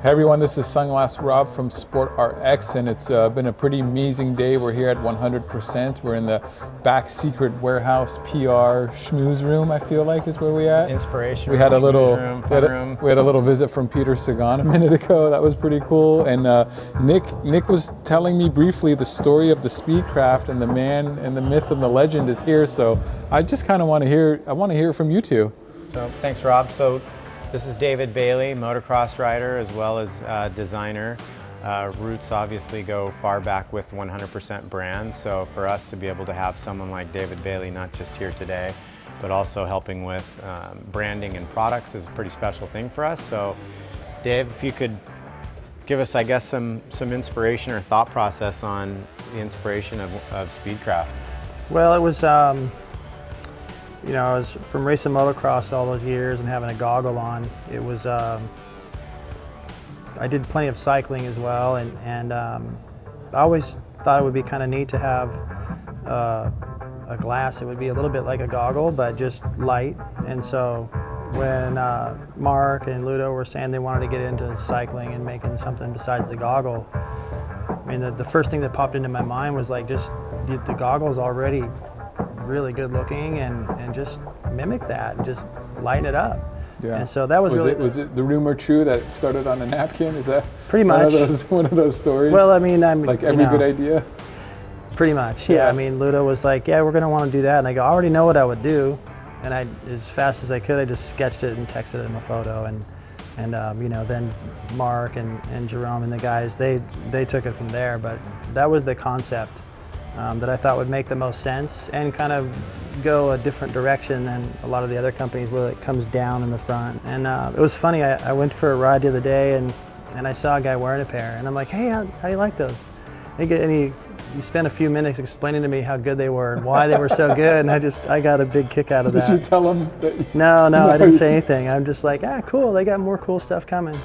Hey everyone, this is Sunglass Rob from SportRx, and it's been a pretty amazing day. We're here at 100%. We're in the back secret warehouse PR schmooze room, I feel like is where we at. Inspiration we had a little room, fun room. We had a little visit from Peter Sagan a minute ago. That was pretty cool. And Nick was telling me briefly the story of the Speedcraft, and the man and the myth and the legend is here. So I just kind of want to hear from you two. So thanks, Rob. So this is David Bailey, motocross rider as well as designer. Roots obviously go far back with 100% brand. So for us to be able to have someone like David Bailey, not just here today, but also helping with branding and products is a pretty special thing for us. So Dave, if you could give us, I guess, some inspiration or thought process on the inspiration of Speedcraft. Well, it was, you know, I was from racing motocross all those years and having a goggle on. It was, I did plenty of cycling as well, and I always thought it would be kind of neat to have a glass. It would be a little bit like a goggle, but just light. And so when Mark and Ludo were saying they wanted to get into cycling and making something besides the goggle, I mean, the first thing that popped into my mind was like, just the goggle's already really good looking, and just mimic that and just lighten it up. Yeah. And so that was really, was it the rumor true that it started on a napkin? Is that pretty much one of those stories? Well, I mean, I'm like every good idea. Pretty much, yeah. I mean, Ludo was like, "Yeah, we're gonna want to do that," and I go, "I already know what I would do," and as fast as I could, I just sketched it and texted him a photo, and you know, then Mark and Jerome and the guys, they took it from there. But that was the concept that I thought would make the most sense and kind of go a different direction than a lot of the other companies where it comes down in the front. And it was funny, I went for a ride the other day and I saw a guy wearing a pair, and I'm like, "Hey, how do you like those?" And he spent a few minutes explaining to me how good they were and why they were so good, and I got a big kick out of that. Did you tell him that? No, I didn't say anything. I'm just like, cool, they got more cool stuff coming.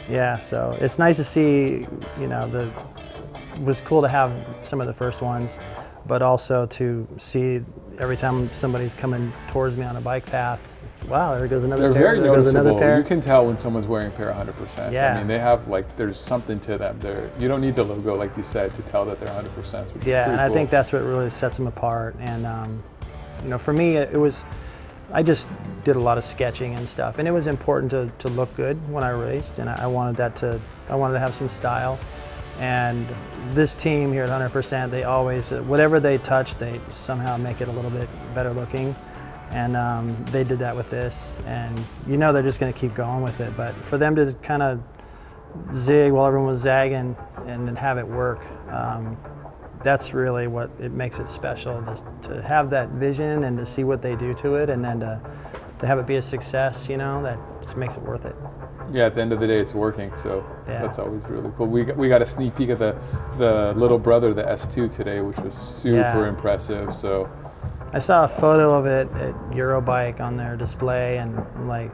Yeah, so it's nice to see, you know, it was cool to have some of the first ones, but also to see every time somebody's coming towards me on a bike path, wow, there goes another pair. They're very noticeable. Another pair. You can tell when someone's wearing a pair 100%. Yeah. I mean, they have, like, there's something to them. You don't need the logo, like you said, to tell that they're 100%, which is pretty cool. I think that's what really sets them apart. And you know, for me, I just did a lot of sketching and stuff, and it was important to look good when I raced, and I wanted to have some style. And this team here at 100%, they always, whatever they touch, they somehow make it a little bit better looking. And they did that with this, and you know they're just going to keep going with it. But for them to kind of zig while everyone was zagging and have it work, that's really what it makes it special, to have that vision and to see what they do to it, and then to have it be a success, you know, that just makes it worth it. Yeah, at the end of the day, it's working, so yeah. That's always really cool. We got a sneak peek at the little brother, the S2 today, which was super impressive. So I saw a photo of it at Eurobike on their display, and I'm like,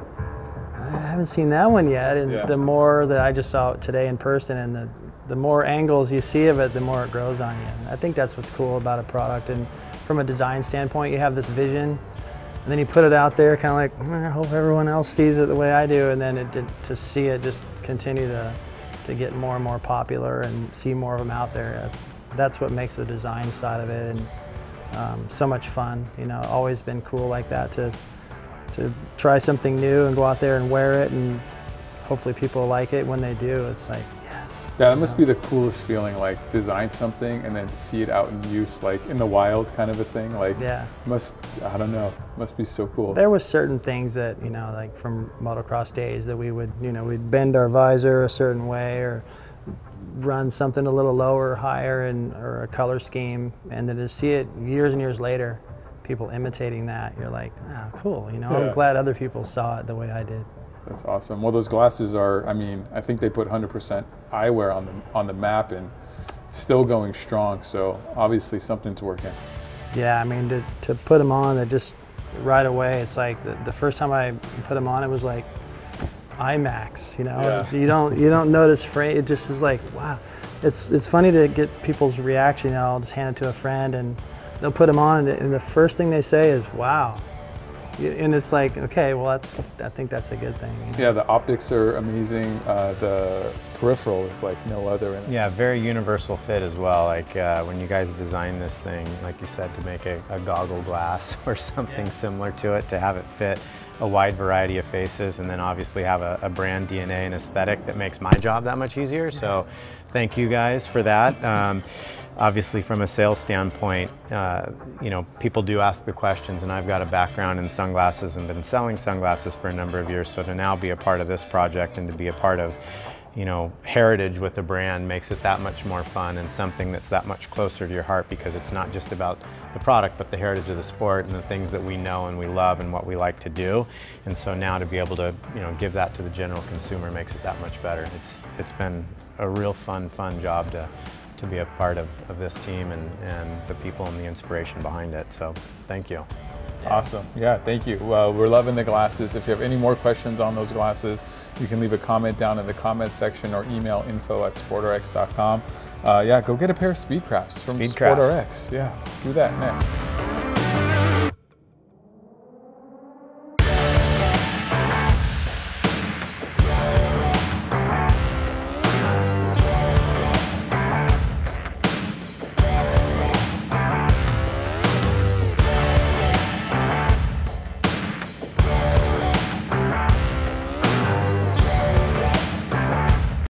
I haven't seen that one yet. And the more that I just saw it today in person, and the more angles you see of it, the more it grows on you. And I think that's what's cool about a product. And from a design standpoint, you have this vision, and then you put it out there, kind of like, I hope everyone else sees it the way I do, and then to see it just continue to get more and more popular and see more of them out there. That's what makes the design side of it, and so much fun. You know, always been cool like that, to try something new and go out there and wear it, and hopefully people like it. When they do, it's like, yes. Yeah, that must be the coolest feeling, like design something and then see it out in use, like in the wild kind of a thing. Like, I don't know, must be so cool. There was certain things that, you know, like from motocross days that we would, you know, we'd bend our visor a certain way or run something a little lower or higher, or a color scheme, and then to see it years and years later, people imitating that, you're like, cool, you know, I'm glad other people saw it the way I did. That's awesome. Well, those glasses are, I mean, I think they put 100% eyewear on the map, and still going strong, so obviously something to work in. Yeah, I mean, to put them on, that just right away, it's like the first time I put them on, it was like IMAX, you know? Yeah. You don't notice frame, it just is like, wow. It's funny to get people's reaction. You know, I'll just hand it to a friend and they'll put them on, and the first thing they say is, wow. And it's like, okay, well, I think that's a good thing. You know? Yeah, the optics are amazing. The peripheral is like no other. Yeah, very universal fit as well. Like when you guys design this thing, like you said, to make a goggle glass or something similar to it, to have it fit a wide variety of faces, and then obviously have a brand DNA and aesthetic that makes my job that much easier. So thank you guys for that. Obviously from a sales standpoint, you know, people do ask the questions, and I've got a background in sunglasses and been selling sunglasses for a number of years. So to now be a part of this project and to be a part of, you know, heritage with the brand makes it that much more fun, and something that's that much closer to your heart, because it's not just about the product, but the heritage of the sport and the things that we know and we love and what we like to do. And so now to be able to, you know, give that to the general consumer makes it that much better. It's been a real fun job to be a part of this team and the people and the inspiration behind it. So thank you. Awesome. Yeah, thank you. We're loving the glasses. If you have any more questions on those glasses, you can leave a comment down in the comment section or email info@sportrx.com. Yeah, go get a pair of Speedcrafts from SportRx. Yeah, do that next.